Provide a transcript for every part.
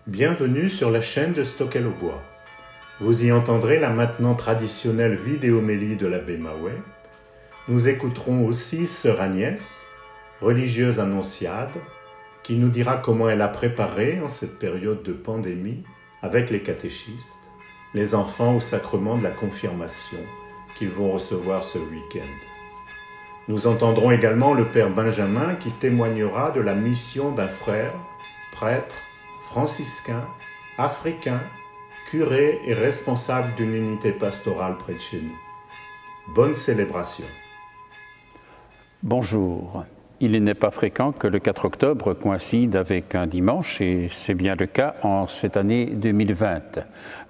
Bienvenue sur la chaîne de Stockel au bois. Vous y entendrez la maintenant traditionnelle vidéomélie de l'abbé Maouet. Nous écouterons aussi sœur Agnès, religieuse annonciade, qui nous dira comment elle a préparé en cette période de pandémie, avec les catéchistes, les enfants au sacrement de la confirmation qu'ils vont recevoir ce week-end. Nous entendrons également le père Benjamin qui témoignera de la mission d'un frère, prêtre, franciscain, africain, curé et responsable d'une unité pastorale près de chez nous. Bonne célébration. Bonjour. Il n'est pas fréquent que le 4 octobre coïncide avec un dimanche et c'est bien le cas en cette année 2020.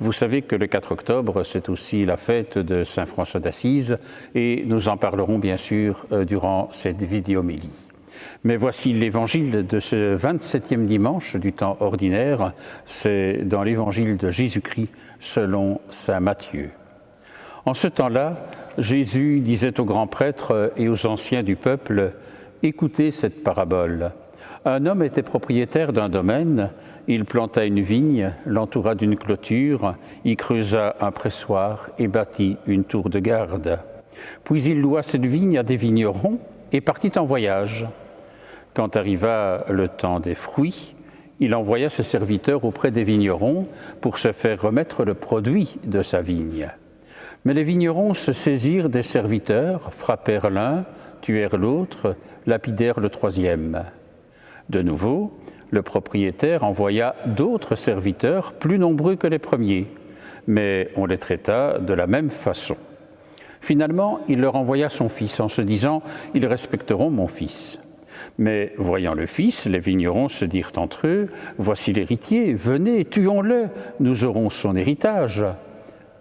Vous savez que le 4 octobre, c'est aussi la fête de Saint François d'Assise et nous en parlerons bien sûr durant cette vidéomélie. Mais voici l'évangile de ce 27e dimanche du temps ordinaire, c'est dans l'évangile de Jésus-Christ selon saint Matthieu. En ce temps-là, Jésus disait aux grands prêtres et aux anciens du peuple « Écoutez cette parabole. Un homme était propriétaire d'un domaine, il planta une vigne, l'entoura d'une clôture, y creusa un pressoir et bâtit une tour de garde. Puis il loua cette vigne à des vignerons et partit en voyage. Quand arriva le temps des fruits, il envoya ses serviteurs auprès des vignerons pour se faire remettre le produit de sa vigne. Mais les vignerons se saisirent des serviteurs, frappèrent l'un, tuèrent l'autre, lapidèrent le troisième. De nouveau, le propriétaire envoya d'autres serviteurs plus nombreux que les premiers, mais on les traita de la même façon. Finalement, il leur envoya son fils en se disant « Ils respecteront mon fils ». Mais voyant le fils, les vignerons se dirent entre eux « Voici l'héritier, venez, tuons-le, nous aurons son héritage ».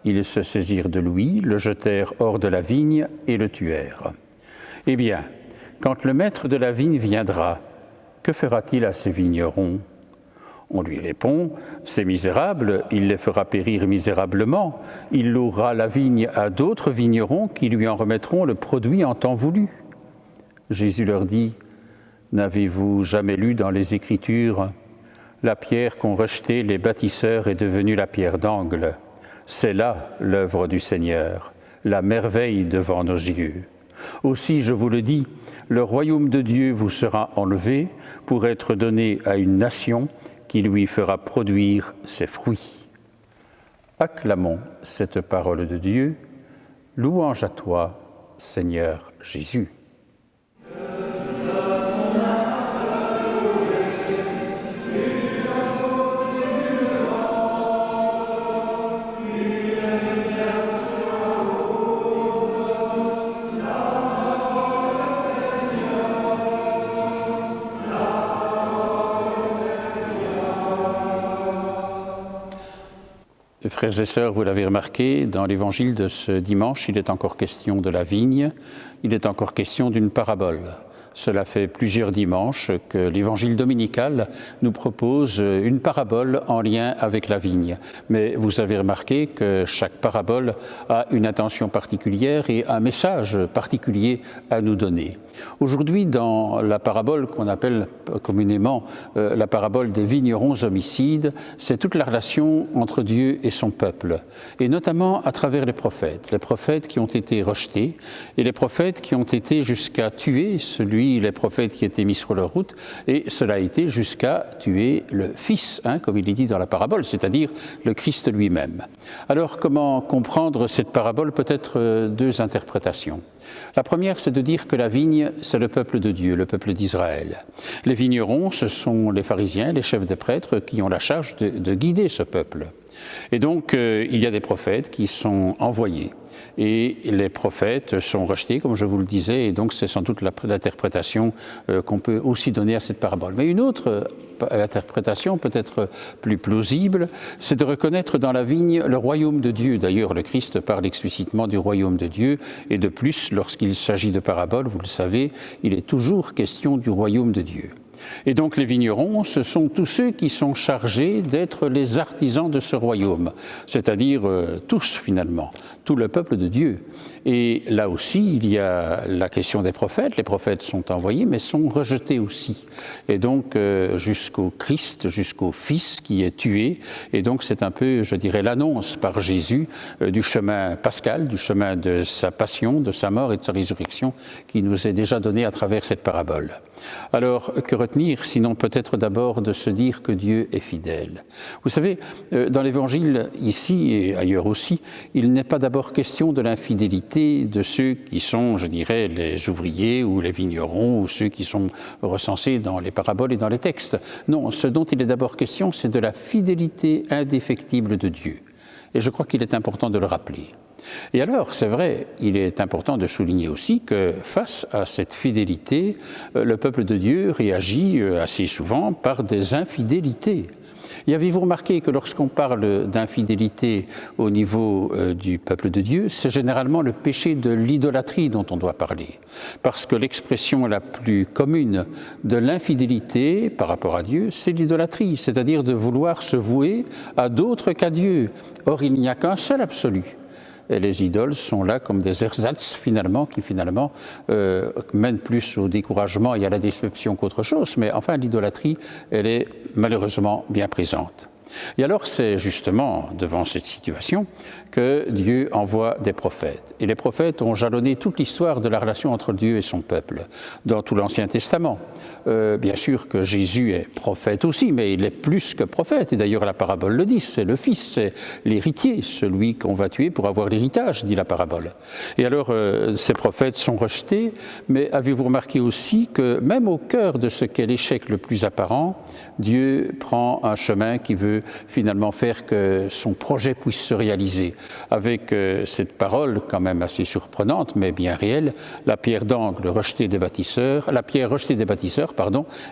Ils se saisirent de lui, le jetèrent hors de la vigne et le tuèrent. Eh bien, quand le maître de la vigne viendra, que fera-t-il à ces vignerons ? On lui répond « Ces misérables, il les fera périr misérablement. Il louera la vigne à d'autres vignerons qui lui en remettront le produit en temps voulu. » Jésus leur dit « N'avez-vous jamais lu dans les Écritures « La pierre qu'ont rejetée les bâtisseurs est devenue la pierre d'angle. C'est là l'œuvre du Seigneur, la merveille devant nos yeux. Aussi, je vous le dis, le royaume de Dieu vous sera enlevé pour être donné à une nation qui lui fera produire ses fruits. » Acclamons cette parole de Dieu. Louange à toi, Seigneur Jésus. Frères et sœurs, vous l'avez remarqué, dans l'évangile de ce dimanche, il est encore question de la vigne, il est encore question d'une parabole. Cela fait plusieurs dimanches que l'évangile dominical nous propose une parabole en lien avec la vigne. Mais vous avez remarqué que chaque parabole a une intention particulière et un message particulier à nous donner. Aujourd'hui, dans la parabole qu'on appelle communément la parabole des vignerons homicides, c'est toute la relation entre Dieu et son peuple, et notamment à travers les prophètes qui ont été rejetés, et les prophètes qui ont été jusqu'à tuer les prophètes qui étaient mis sur leur route, et cela a été jusqu'à tuer le Fils, comme il est dit dans la parabole, c'est-à-dire le Christ lui-même. Alors, comment comprendre cette parabole ? Peut-être deux interprétations. La première, c'est de dire que la vigne, c'est le peuple de Dieu, le peuple d'Israël. Les vignerons, ce sont les pharisiens, les chefs des prêtres qui ont la charge de guider ce peuple. Et donc, il y a des prophètes qui sont envoyés. Et les prophètes sont rejetés, comme je vous le disais, et donc c'est sans doute l'interprétation qu'on peut aussi donner à cette parabole. Mais une autre interprétation, peut-être plus plausible, c'est de reconnaître dans la vigne le royaume de Dieu. D'ailleurs, le Christ parle explicitement du royaume de Dieu, et de plus, lorsqu'il s'agit de paraboles, vous le savez, il est toujours question du royaume de Dieu. Et donc les vignerons, ce sont tous ceux qui sont chargés d'être les artisans de ce royaume, c'est-à-dire tous finalement, tout le peuple de Dieu. Et là aussi, il y a la question des prophètes. Les prophètes sont envoyés, mais sont rejetés aussi. Et donc jusqu'au Christ, jusqu'au Fils qui est tué. Et donc c'est un peu, je dirais, l'annonce par Jésus du chemin pascal, du chemin de sa passion, de sa mort et de sa résurrection qui nous est déjà donné à travers cette parabole. Alors, que retenir, sinon peut-être d'abord de se dire que Dieu est fidèle. Vous savez, dans l'Évangile, ici et ailleurs aussi, il n'est pas d'abord question de l'infidélité de ceux qui sont, je dirais, les ouvriers ou les vignerons ou ceux qui sont recensés dans les paraboles et dans les textes. Non, ce dont il est d'abord question, c'est de la fidélité indéfectible de Dieu. Et je crois qu'il est important de le rappeler. Et alors, c'est vrai, il est important de souligner aussi que face à cette fidélité, le peuple de Dieu réagit assez souvent par des infidélités. Et avez-vous remarqué que lorsqu'on parle d'infidélité au niveau du peuple de Dieu, c'est généralement le péché de l'idolâtrie dont on doit parler. Parce que l'expression la plus commune de l'infidélité par rapport à Dieu, c'est l'idolâtrie, c'est-à-dire de vouloir se vouer à d'autres qu'à Dieu. Or, il n'y a qu'un seul absolu. Et les idoles sont là comme des ersatz finalement, qui finalement mènent plus au découragement et à la déception qu'autre chose. Mais enfin, l'idolâtrie, elle est malheureusement bien présente. Et alors c'est justement devant cette situation que Dieu envoie des prophètes. Et les prophètes ont jalonné toute l'histoire de la relation entre Dieu et son peuple, dans tout l'Ancien Testament. Bien sûr que Jésus est prophète aussi, mais il est plus que prophète. Et d'ailleurs la parabole le dit, c'est le Fils, c'est l'héritier, celui qu'on va tuer pour avoir l'héritage, dit la parabole. Et alors ces prophètes sont rejetés, mais avez-vous remarqué aussi que même au cœur de ce qu'est l'échec le plus apparent, Dieu prend un chemin qui veut finalement faire que son projet puisse se réaliser. Avec cette parole quand même assez surprenante, mais bien réelle, la pierre d'angle rejetée des bâtisseurs, la pierre rejetée des bâtisseurs,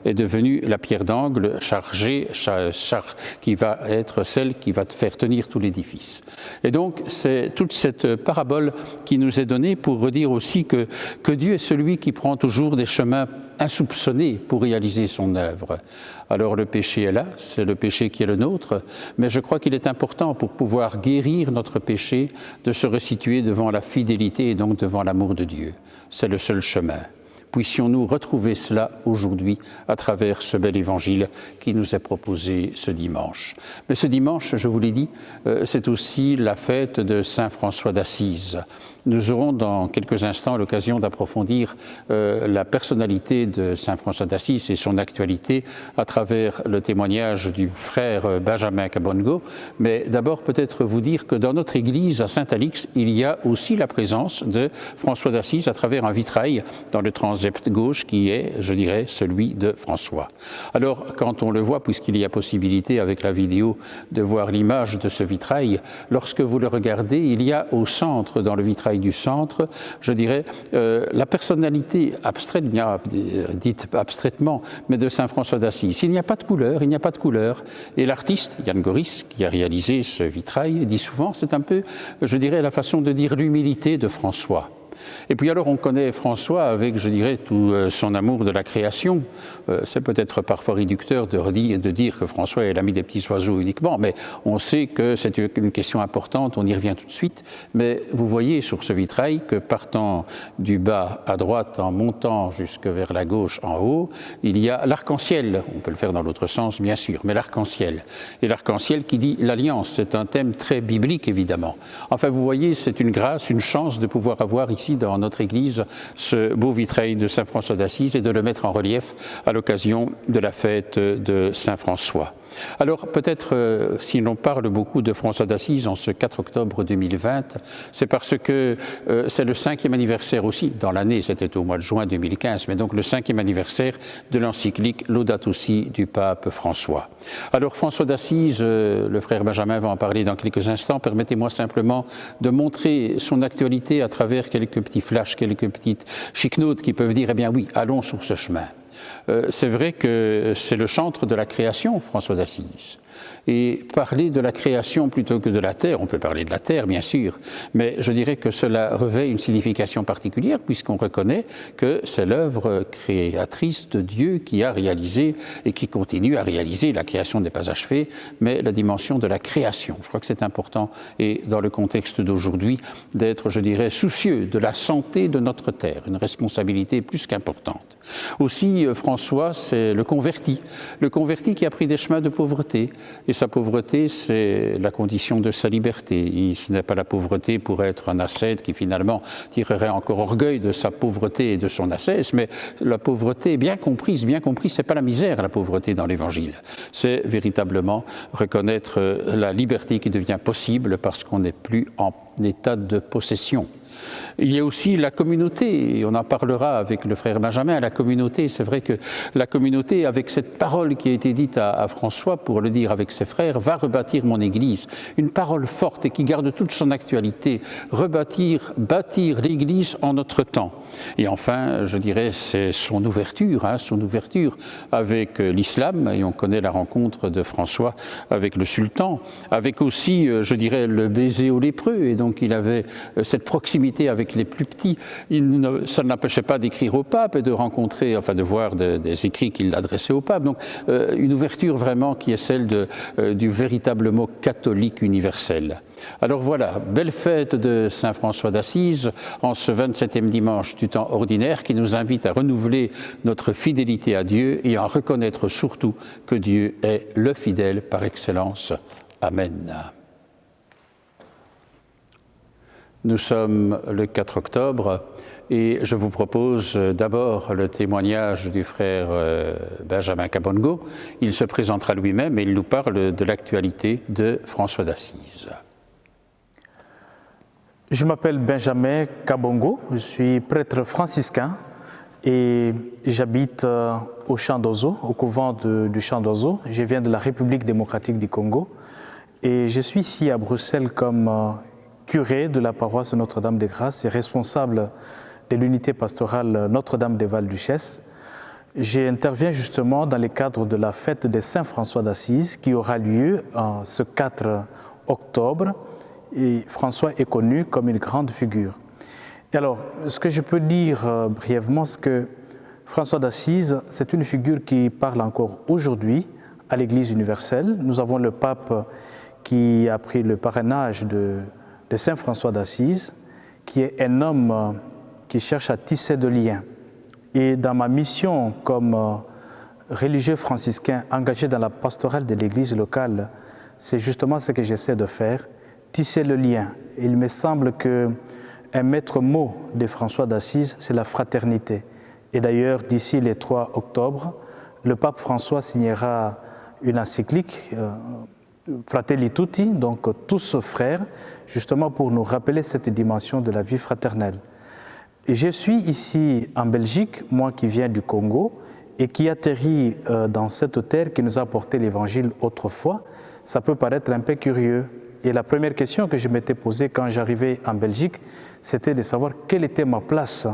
est devenue la pierre d'angle chargée, qui va être celle qui va faire tenir tout l'édifice. Et donc, c'est toute cette parabole qui nous est donnée pour redire aussi que Dieu est celui qui prend toujours des chemins insoupçonnés pour réaliser son œuvre. Alors le péché est là, c'est le péché qui est le nôtre, mais je crois qu'il est important pour pouvoir guérir notre péché de se resituer devant la fidélité et donc devant l'amour de Dieu. C'est le seul chemin. Puissions-nous retrouver cela aujourd'hui à travers ce bel évangile qui nous est proposé ce dimanche. Mais ce dimanche, je vous l'ai dit, c'est aussi la fête de Saint François d'Assise. Nous aurons dans quelques instants l'occasion d'approfondir la personnalité de Saint François d'Assise et son actualité à travers le témoignage du frère Benjamin Kabongo. Mais d'abord peut-être vous dire que dans notre église à Saint-Alix, il y a aussi la présence de François d'Assise à travers un vitrail dans le transept gauche qui est, je dirais, celui de François. Alors quand on le voit, puisqu'il y a possibilité avec la vidéo de voir l'image de ce vitrail, lorsque vous le regardez, il y a au centre, dans le vitrail du centre, je dirais, la personnalité abstraite, dite abstraitement, mais de Saint François d'Assise. Il n'y a pas de couleur, il n'y a pas de couleur. Et l'artiste, Yann Goris, qui a réalisé ce vitrail, dit souvent, c'est un peu, je dirais, la façon de dire l'humilité de François. Et puis alors on connaît François avec, je dirais, tout son amour de la création. C'est peut-être parfois réducteur de dire que François est l'ami des petits oiseaux uniquement, mais on sait que c'est une question importante, on y revient tout de suite. Mais vous voyez sur ce vitrail que partant du bas à droite, en montant jusque vers la gauche en haut, il y a l'arc-en-ciel. On peut le faire dans l'autre sens, bien sûr, mais l'arc-en-ciel. Et l'arc-en-ciel qui dit l'alliance, c'est un thème très biblique, évidemment. Enfin, vous voyez, c'est une grâce, une chance de pouvoir avoir ici dans notre église ce beau vitrail de Saint François d'Assise et de le mettre en relief à l'occasion de la fête de Saint François. Alors peut-être si l'on parle beaucoup de François d'Assise en ce 4 octobre 2020, c'est parce que c'est le 5e anniversaire aussi, dans l'année c'était au mois de juin 2015, mais donc le 5e anniversaire de l'encyclique Laudato Si du pape François. Alors François d'Assise, le frère Benjamin va en parler dans quelques instants, permettez-moi simplement de montrer son actualité à travers quelques petits flashs, quelques petites chic-notes qui peuvent dire, eh bien oui, allons sur ce chemin. C'est vrai que c'est le chantre de la création, François d'Assise. Et parler de la création plutôt que de la terre, on peut parler de la terre bien sûr, mais je dirais que cela revêt une signification particulière puisqu'on reconnaît que c'est l'œuvre créatrice de Dieu qui a réalisé et qui continue à réaliser. La création n'est pas achevée, mais la dimension de la création. Je crois que c'est important et dans le contexte d'aujourd'hui d'être, je dirais, soucieux de la santé de notre terre, une responsabilité plus qu'importante. Aussi, François, c'est le converti qui a pris des chemins de pauvreté. Et sa pauvreté, c'est la condition de sa liberté. Ce n'est pas la pauvreté pour être un ascète qui finalement tirerait encore orgueil de sa pauvreté et de son ascèse, mais la pauvreté bien comprise, c'est pas la misère, la pauvreté dans l'Évangile. C'est véritablement reconnaître la liberté qui devient possible parce qu'on n'est plus en état de possession. Il y a aussi la communauté, et on en parlera avec le frère Benjamin, la communauté, c'est vrai que la communauté, avec cette parole qui a été dite à François, pour le dire avec ses frères, va rebâtir mon Église. Une parole forte et qui garde toute son actualité, bâtir l'Église en notre temps. Et enfin, je dirais, c'est son ouverture avec l'islam, et on connaît la rencontre de François avec le sultan, avec aussi, je dirais, le baiser aux lépreux, et donc il avait cette proximité avec les plus petits. Ça ne l'empêchait pas d'écrire au pape et de rencontrer, enfin de voir des écrits qu'il adressait au pape. Donc une ouverture vraiment qui est celle du véritable mot catholique universel. Alors voilà, belle fête de Saint François d'Assise en ce 27e dimanche du temps ordinaire qui nous invite à renouveler notre fidélité à Dieu et à reconnaître surtout que Dieu est le fidèle par excellence. Amen. Nous sommes le 4 octobre et je vous propose d'abord le témoignage du frère Benjamin Kabongo. Il se présentera lui-même et il nous parle de l'actualité de François d'Assise. Je m'appelle Benjamin Kabongo, je suis prêtre franciscain et j'habite au Champ d'Ozo, au couvent du Champ d'Ozo. Je viens de la République démocratique du Congo et je suis ici à Bruxelles comme curé de la paroisse Notre-Dame-des-Grâces et responsable de l'unité pastorale Notre-Dame-des-Val-Duchesse. J'interviens justement dans le cadre de la fête de Saint-François d'Assise qui aura lieu ce 4 octobre. Et François est connu comme une grande figure. Et alors, ce que je peux dire brièvement, c'est que François d'Assise, c'est une figure qui parle encore aujourd'hui à l'Église universelle. Nous avons le pape qui a pris le parrainage de Saint François d'Assise, qui est un homme qui cherche à tisser de liens. Et dans ma mission comme religieux franciscain engagé dans la pastorale de l'Église locale, c'est justement ce que j'essaie de faire, tisser le lien. Il me semble qu'un maître mot de François d'Assise, c'est la fraternité. Et d'ailleurs, d'ici le 3 octobre, le pape François signera une encyclique, Fratelli Tutti, donc tous frères, justement pour nous rappeler cette dimension de la vie fraternelle. Et je suis ici en Belgique, moi qui viens du Congo, et qui atterrit dans cette terre qui nous a apporté l'Évangile autrefois. Ça peut paraître un peu curieux. Et la première question que je m'étais posée quand j'arrivais en Belgique, c'était de savoir quelle était ma place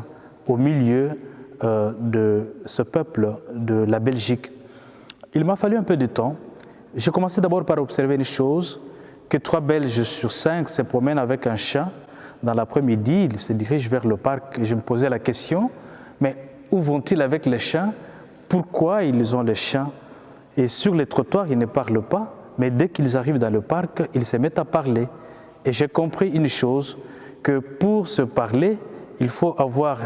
au milieu de ce peuple de la Belgique. Il m'a fallu un peu de temps. J'ai commencé d'abord par observer une chose, que 3 Belges sur 5 se promènent avec un chat. Dans l'après-midi, ils se dirigent vers le parc. Et je me posais la question, mais où vont-ils avec les chats? Pourquoi ils ont les chats? Et sur les trottoirs, ils ne parlent pas. Mais dès qu'ils arrivent dans le parc, ils se mettent à parler. Et j'ai compris une chose, que pour se parler, il faut avoir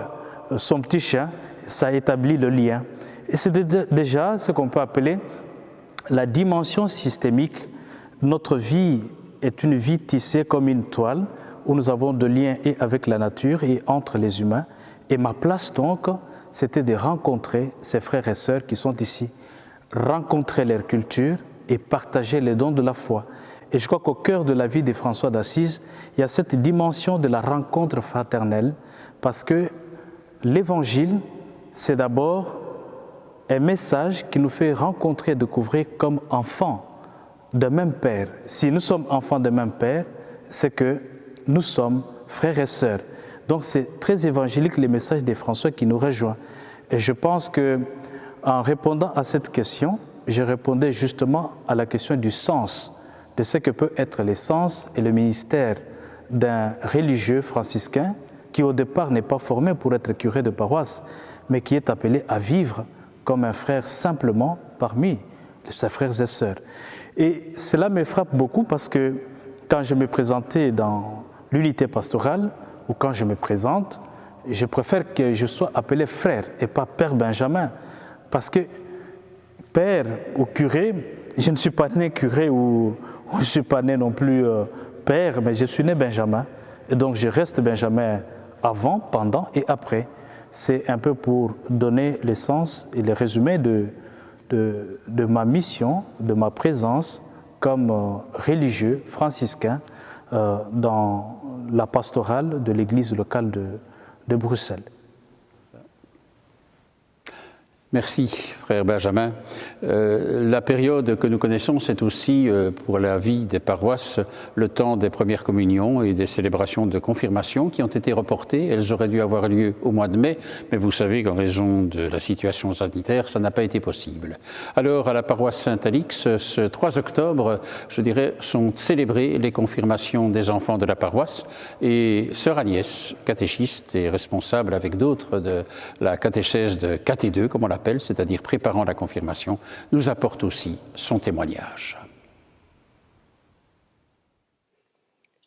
son petit chat, ça établit le lien. Et c'est déjà ce qu'on peut appeler la dimension systémique. Notre vie est une vie tissée comme une toile, où nous avons de liens et avec la nature et entre les humains. Et ma place donc, c'était de rencontrer ces frères et sœurs qui sont ici, rencontrer leur culture, et partager les dons de la foi. Et je crois qu'au cœur de la vie de François d'Assise, il y a cette dimension de la rencontre fraternelle, parce que l'Évangile, c'est d'abord un message qui nous fait rencontrer et découvrir comme enfants de même Père. Si nous sommes enfants de même Père, c'est que nous sommes frères et sœurs. Donc c'est très évangélique le message de François qui nous rejoint. Et je pense que En répondant à cette question, je répondais justement à la question du sens, de ce que peut être l'essence et le ministère d'un religieux franciscain qui au départ n'est pas formé pour être curé de paroisse, mais qui est appelé à vivre comme un frère simplement parmi ses frères et sœurs. Et cela me frappe beaucoup parce que quand je me présentais dans l'unité pastorale, ou quand je me présente, je préfère que je sois appelé frère et pas Père Benjamin. Parce que père ou curé, je ne suis pas né curé ou je ne suis pas né non plus père, mais je suis né Benjamin. Et donc je reste Benjamin avant, pendant et après. C'est un peu pour donner le sens et le résumé de ma mission, de ma présence comme religieux franciscain dans la pastorale de l'église locale de Bruxelles. Merci, frère Benjamin. La période que nous connaissons, c'est aussi pour la vie des paroisses le temps des premières communions et des célébrations de confirmation qui ont été reportées. Elles auraient dû avoir lieu au mois de mai, mais vous savez qu'en raison de la situation sanitaire, ça n'a pas été possible. Alors, à la paroisse Saint-Alix, ce 3 octobre, je dirais, sont célébrées les confirmations des enfants de la paroisse et sœur Agnès, catéchiste et responsable avec d'autres de la catéchèse de KT2, comme on l'appelle, c'est-à-dire préparant la confirmation, nous apporte aussi son témoignage.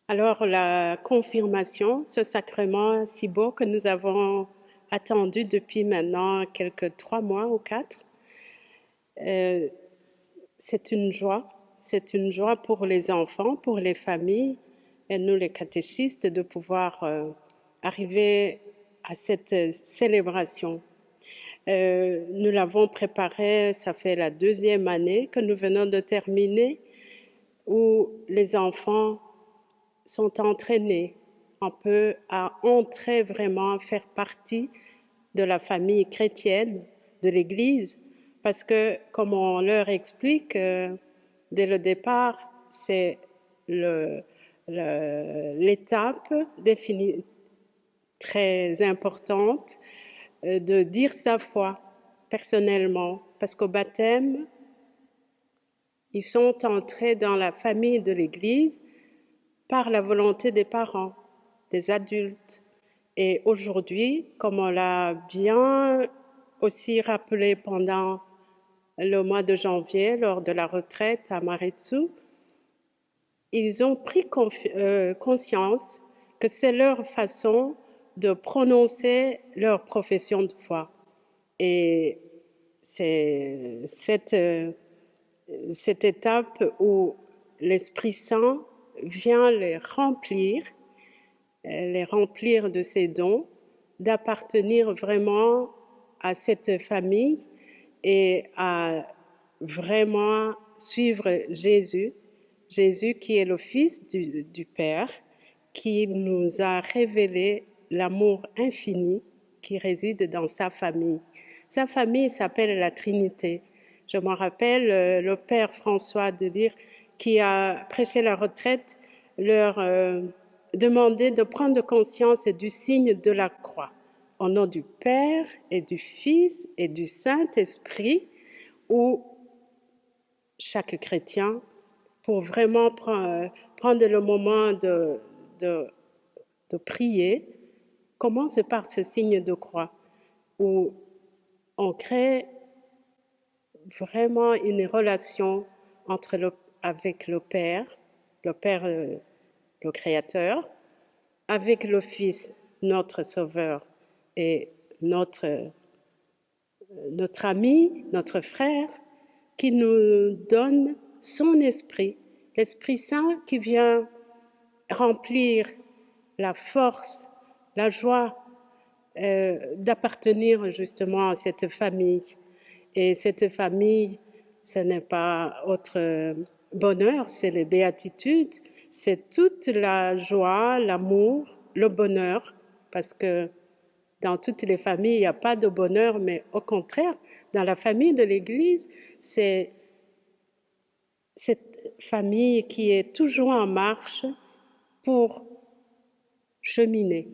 Alors, la confirmation, ce sacrement si beau que nous avons attendu depuis maintenant quelques 3 mois ou 4, c'est une joie pour les enfants, pour les familles et nous les catéchistes de pouvoir arriver à cette célébration. Nous l'avons préparé, ça fait la 2e année que nous venons de terminer, où les enfants sont entraînés un peu à entrer vraiment, faire partie de la famille chrétienne, de l'Église, parce que, comme on leur explique dès le départ, c'est l'étape définie très importante de dire sa foi personnellement, parce qu'au baptême, ils sont entrés dans la famille de l'Église par la volonté des parents, des adultes. Et aujourd'hui, comme on l'a bien aussi rappelé pendant le mois de janvier, lors de la retraite à Maritsu, ils ont pris conscience que c'est leur façon de prononcer leur profession de foi. Et c'est cette étape où l'Esprit Saint vient les remplir de ses dons, d'appartenir vraiment à cette famille et à vraiment suivre Jésus qui est le Fils du Père, qui nous a révélé l'amour infini qui réside dans sa famille. Sa famille s'appelle la Trinité. Je me rappelle le Père François de Lire qui a prêché la retraite, leur demandait de prendre conscience du signe de la croix. Au nom du Père et du Fils et du Saint-Esprit, où chaque chrétien, pour vraiment prendre le moment de prier, commence par ce signe de croix, où on crée vraiment une relation avec le Père, le Créateur, avec le Fils, notre Sauveur, et notre ami, notre frère, qui nous donne son esprit, l'Esprit Saint qui vient remplir la force, la joie d'appartenir justement à cette famille. Et cette famille, ce n'est pas autre bonheur, c'est les béatitudes, c'est toute la joie, l'amour, le bonheur, parce que dans toutes les familles, il n'y a pas de bonheur, mais au contraire, dans la famille de l'Église, c'est cette famille qui est toujours en marche pour cheminer,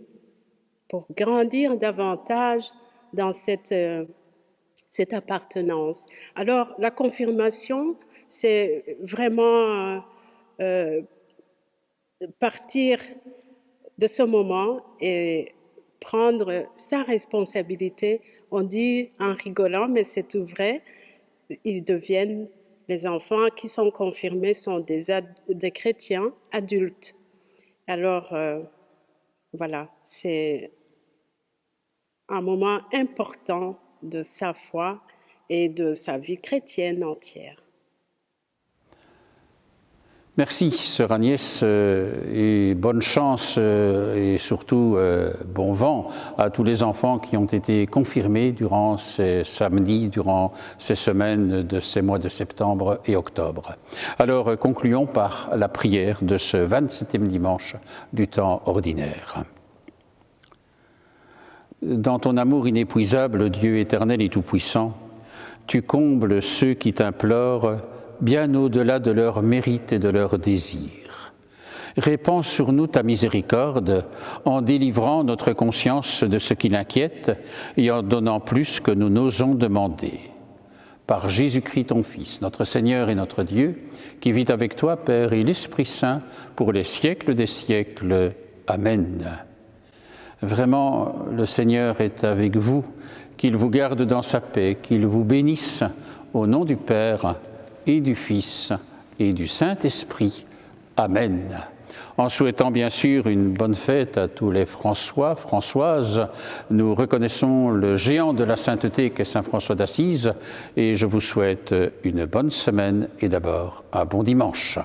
pour grandir davantage dans cette cette appartenance. Alors, la confirmation, c'est vraiment partir de ce moment et prendre sa responsabilité. On dit en rigolant, mais c'est tout vrai, ils deviennent, les enfants qui sont confirmés sont des chrétiens adultes. Alors, voilà, c'est un moment important de sa foi et de sa vie chrétienne entière. Merci, sœur Agnès, et bonne chance et surtout bon vent à tous les enfants qui ont été confirmés durant ces samedis, durant ces semaines de ces mois de septembre et octobre. Alors, concluons par la prière de ce 27e dimanche du temps ordinaire. Dans ton amour inépuisable, Dieu éternel et tout-puissant, tu combles ceux qui t'implorent bien au-delà de leurs mérites et de leurs désirs. Répands sur nous ta miséricorde en délivrant notre conscience de ce qui l'inquiète et en donnant plus que nous n'osons demander. Par Jésus-Christ ton Fils, notre Seigneur et notre Dieu, qui vit avec toi, Père et l'Esprit Saint, pour les siècles des siècles. Amen. Vraiment, le Seigneur est avec vous, qu'il vous garde dans sa paix, qu'il vous bénisse au nom du Père et du Fils et du Saint-Esprit. Amen. En souhaitant bien sûr une bonne fête à tous les François, Françoises, nous reconnaissons le géant de la sainteté qu'est Saint François d'Assise et je vous souhaite une bonne semaine et d'abord un bon dimanche.